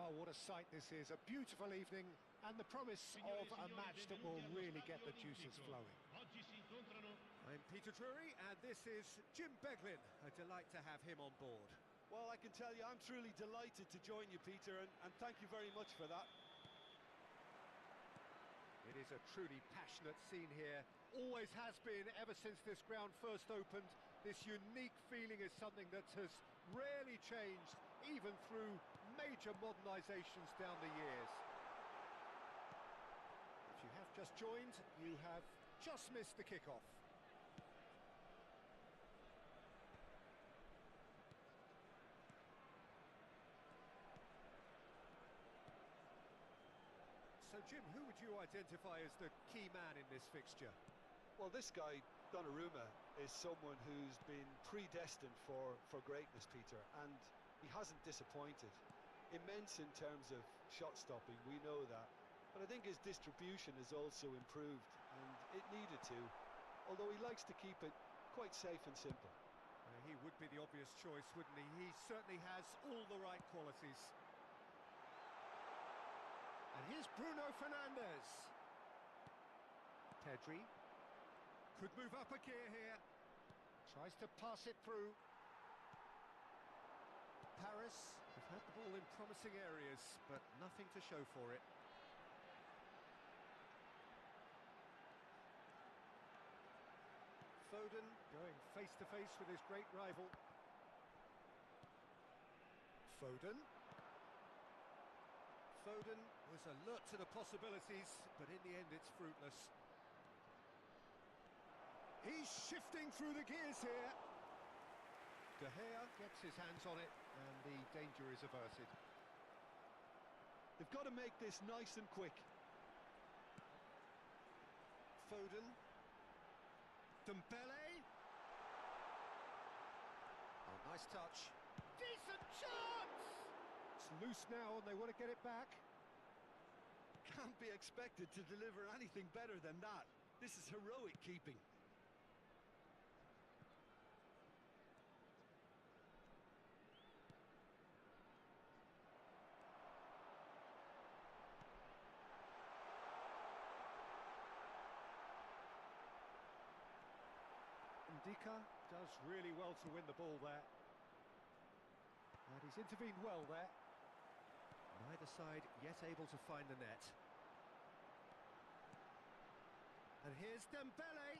Oh, what a sight this is. A beautiful evening and the promise of a match that will really get the juices flowing. I'm Peter Drury and this is Jim Beglin. A delight to have him on board. Well, I can tell you I'm truly delighted to join you, Peter, and thank you very much for that. It is a truly passionate scene here. Always has been ever since this ground first opened. This unique feeling is something that has rarely changed, even through major modernisations down the years. If you have just joined, you have just missed the kickoff. So, Jim, who would you identify as the key man in this fixture? Well, this guy, Donnarumma, is someone who's been predestined for greatness, Peter, and he hasn't disappointed. Immense in terms of shot stopping, we know that, but I think his distribution has also improved, and it needed to, although he likes to keep it quite safe and simple. He would be the obvious choice, wouldn't he? He certainly has all the right qualities. And here's Bruno Fernandes. Pedri could move up a gear here. Tries to pass it through. Paris have had the ball in promising areas, but nothing to show for it. Foden going face-to-face with his great rival. Foden was alert to the possibilities, but in the end it's fruitless. He's shifting through the gears here. De Gea gets his hands on it, and the danger is averted. They've got to make this nice and quick. Foden. Dembele. Oh, nice touch. Decent chance! It's loose now and they want to get it back. Can't be expected to deliver anything better than that. This is heroic keeping. Ndika does really well to win the ball there. And he's intervened well there. Neither side yet able to find the net. And here's Dembele.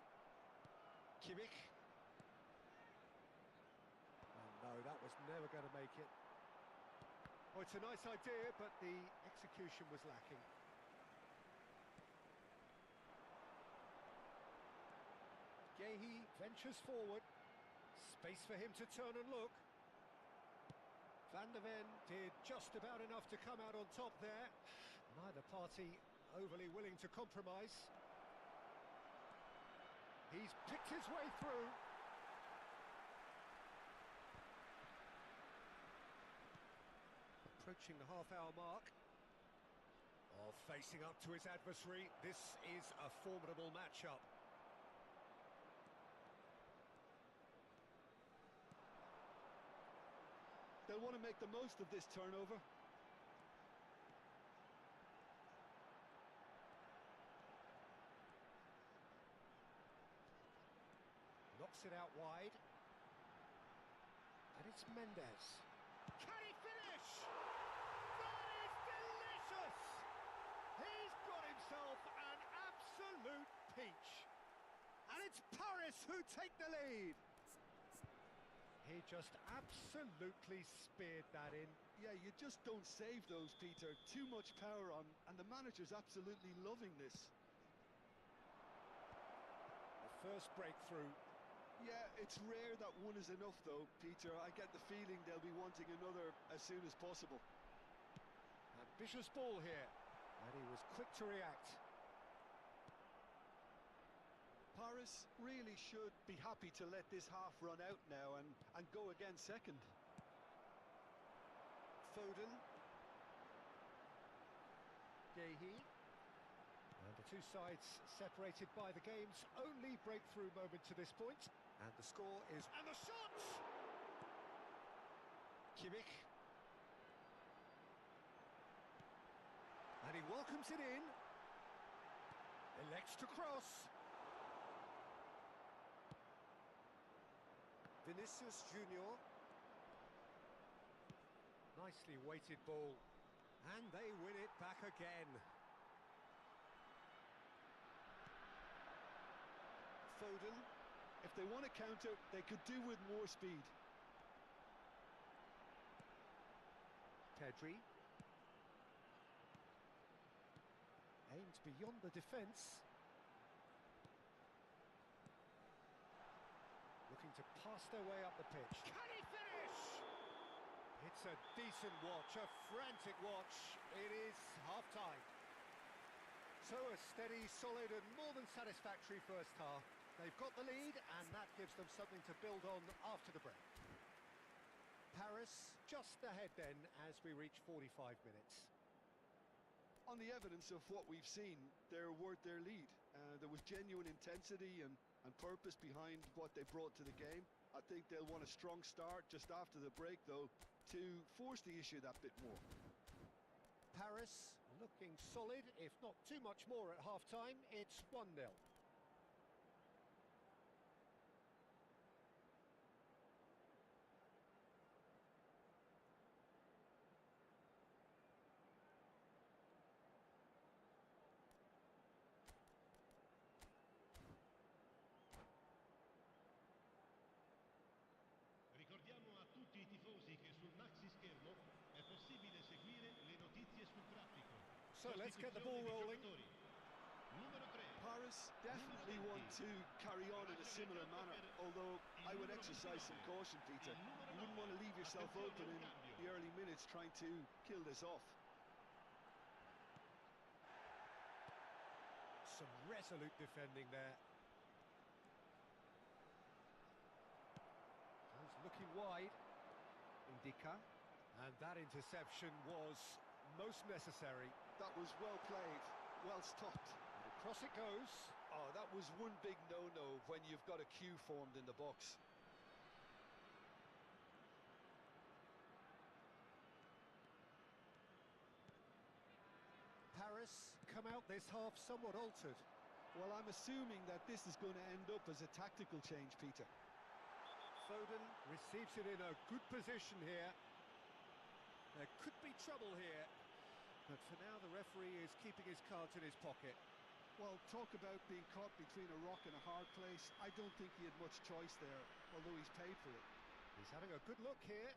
Kimmich. Oh no, that was never going to make it. Oh, it's a nice idea, but the execution was lacking. Guehi ventures forward. Space for him to turn and look. Van der Ven did just about enough to come out on top there. Neither party overly willing to compromise. He's picked his way through. Approaching the half-hour mark. Oh, facing up to his adversary. This is a formidable matchup. They'll want to make the most of this turnover. Knocks it out wide. And it's Mendes. Can he finish? That is delicious! He's got himself an absolute peach. And it's Paris who take the lead. He just absolutely speared that in. Yeah, you just don't save those, Peter. Too much power on, and the manager's absolutely loving this. The first breakthrough. Yeah, it's rare that one is enough, though, Peter. I get the feeling they'll be wanting another as soon as possible. Ambitious ball here, and he was quick to react. Paris really should be happy to let this half run out now and go again second. Foden. Guehi. And the two sides separated by the game's only breakthrough moment to this point. And the score is... And the shot! Kimmich. welcomes it in. Elects to cross. Vinicius Junior. Nicely weighted ball. And they win it back again. Foden, if they want to counter, they could do with more speed. Pedri. Aimed beyond the defence. Looking to pass their way up the pitch. Can he finish? It's a decent watch, a frantic watch. It is half-time. So a steady, solid and more than satisfactory first half. They've got the lead and that gives them something to build on after the break. Paris just ahead then as we reach 45 minutes. On the evidence of what we've seen, they're worth their lead. There was genuine intensity and purpose behind what they brought to the game. I think they'll want a strong start just after the break, though, to force the issue that bit more. Paris looking solid, if not too much more at half-time. It's 1-0. Ricordiamo a tutti i tifosi che sul maxi schermo è possibile seguire le notizie sul traffico. So let's get the ball rolling. Numero 3. Paris definitely want to carry on in a similar manner, although I would exercise some caution, Peter. You wouldn't want to leave yourself open in the early minutes trying to kill this off. Some resolute defending there. Looking wide, Indica, and that interception was most necessary. That was well played, well stopped. And across it goes. Oh, that was one big no-no when you've got a queue formed in the box. Paris come out this half somewhat altered. Well, I'm assuming that this is going to end up as a tactical change, Peter. Foden receives it in a good position here. There could be trouble here, but for now the referee is keeping his cards in his pocket. Well, talk about being caught between a rock and a hard place. I don't think he had much choice there, although he's paid for it. He's having a good look here.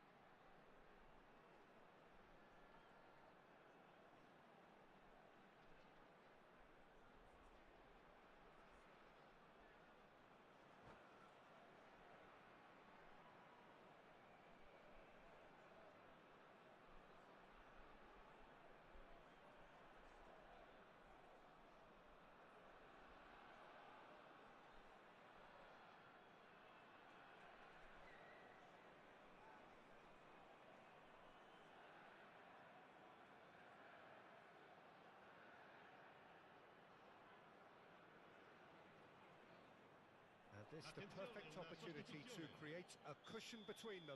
This the perfect opportunity to create a cushion between them.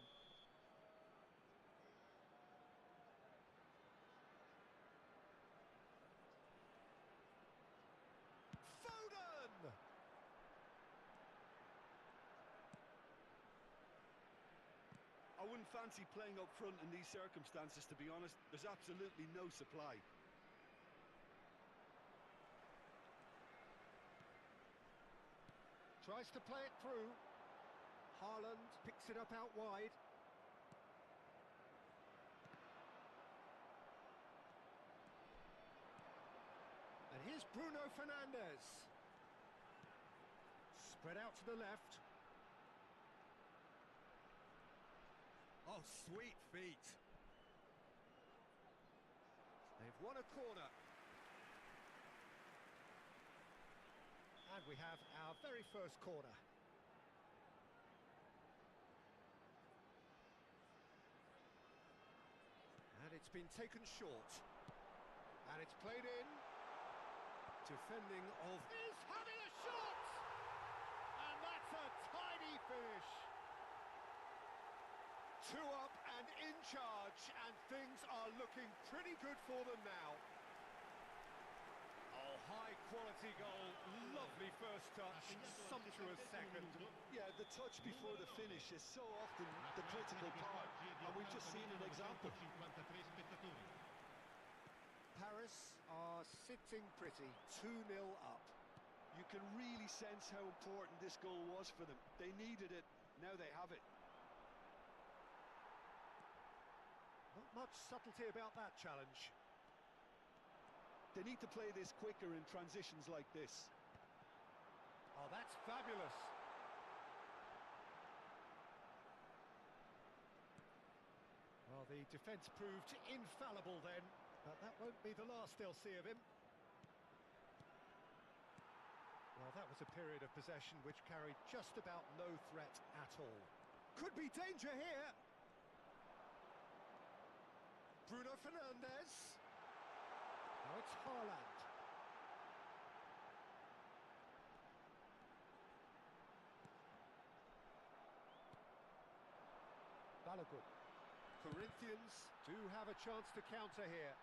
Foden! I wouldn't fancy playing up front in these circumstances, to be honest. There's absolutely no supply. Tries to play it through. Haaland picks it up out wide. And here's Bruno Fernandes. Spread out to the left. Oh, sweet feet. They've won a corner. And we have our very first corner. And it's been taken short. And it's played in. Defending of... is having a shot! And that's a tidy finish. 2 up and in charge, and things are looking pretty good for them now. Easy goal, lovely first touch, sumptuous second. Yeah, the touch before the finish is so often the critical part, and we've just seen an example. Paris are sitting pretty, 2-0 up. You can really sense how important this goal was for them. They needed it, now they have it. Not much subtlety about that challenge. They need to play this quicker in transitions like this. Oh, that's fabulous. Well, the defence proved infallible then, but that won't be the last they'll see of him. Well, that was a period of possession which carried just about no threat at all. Could be danger here. Bruno Fernandes. Now it's Haaland. Balogun. Corinthians do have a chance to counter here.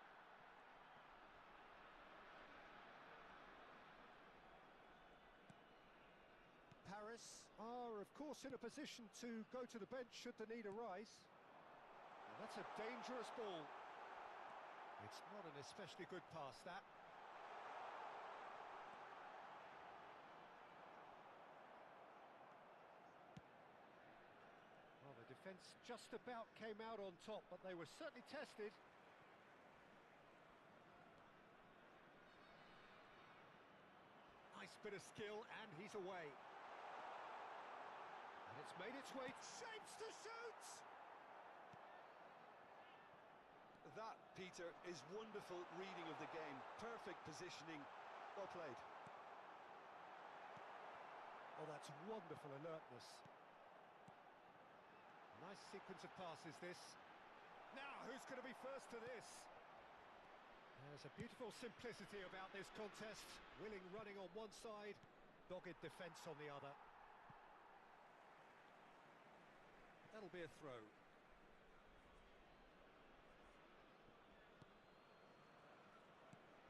Paris are, of course, in a position to go to the bench should the need arise. And that's a dangerous ball. It's not an especially good pass, that. Well, the defence just about came out on top, but they were certainly tested. Nice bit of skill, and he's away. And it's made its way, shapes to shoot! That, Peter, is wonderful reading of the game. Perfect positioning. Well played. Oh, that's wonderful alertness. Nice sequence of passes, this. Now, who's going to be first to this? There's a beautiful simplicity about this contest. Willing running on one side, dogged defence on the other. That'll be a throw.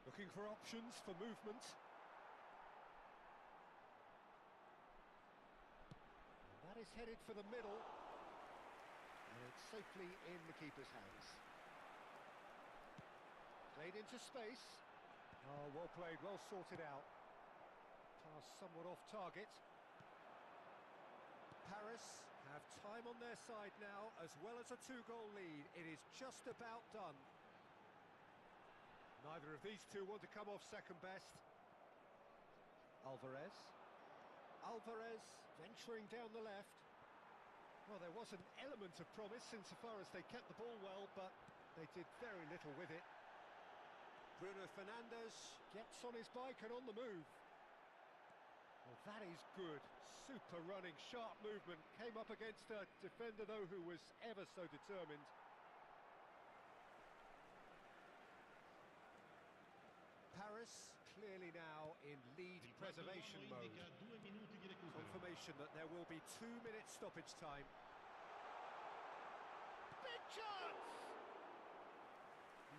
Looking for options for movement. And that is headed for the middle. And it's safely in the keeper's hands. Played into space. Oh, well played, well sorted out. Pass somewhat off target. Paris have time on their side now, as well as a 2-goal lead. It is just about done. Neither of these two want to come off second best. Alvarez. Alvarez venturing down the left. Well, there was an element of promise insofar as they kept the ball well, but they did very little with it. Bruno Fernandes gets on his bike and on the move. Well, that is good. Super running, sharp movement. Came up against a defender, though, who was ever so determined. Paris clearly now in lead preservation mode. Confirmation that there will be 2 minutes stoppage time. Big chance!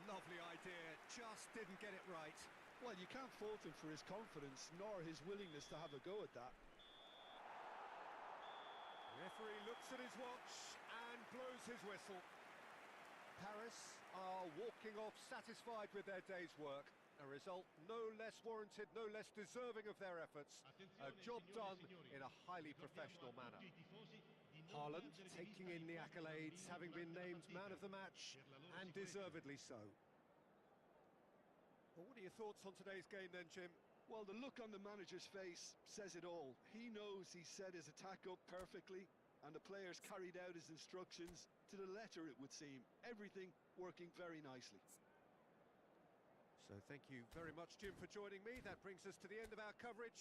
Lovely idea, just didn't get it right. Well, you can't fault him for his confidence, nor his willingness to have a go at that. Referee looks at his watch and blows his whistle. Paris are walking off satisfied with their day's work. A result no less warranted, no less deserving of their efforts. A job done in a highly professional manner. Haaland taking in the accolades, having been named man of the match, and deservedly so. Well, what are your thoughts on today's game then, Jim? Well, the look on the manager's face says it all. He knows he set his attack up perfectly, and the players carried out his instructions to the letter, it would seem. Everything working very nicely. So thank you very much, Jim, for joining me. That brings us to the end of our coverage.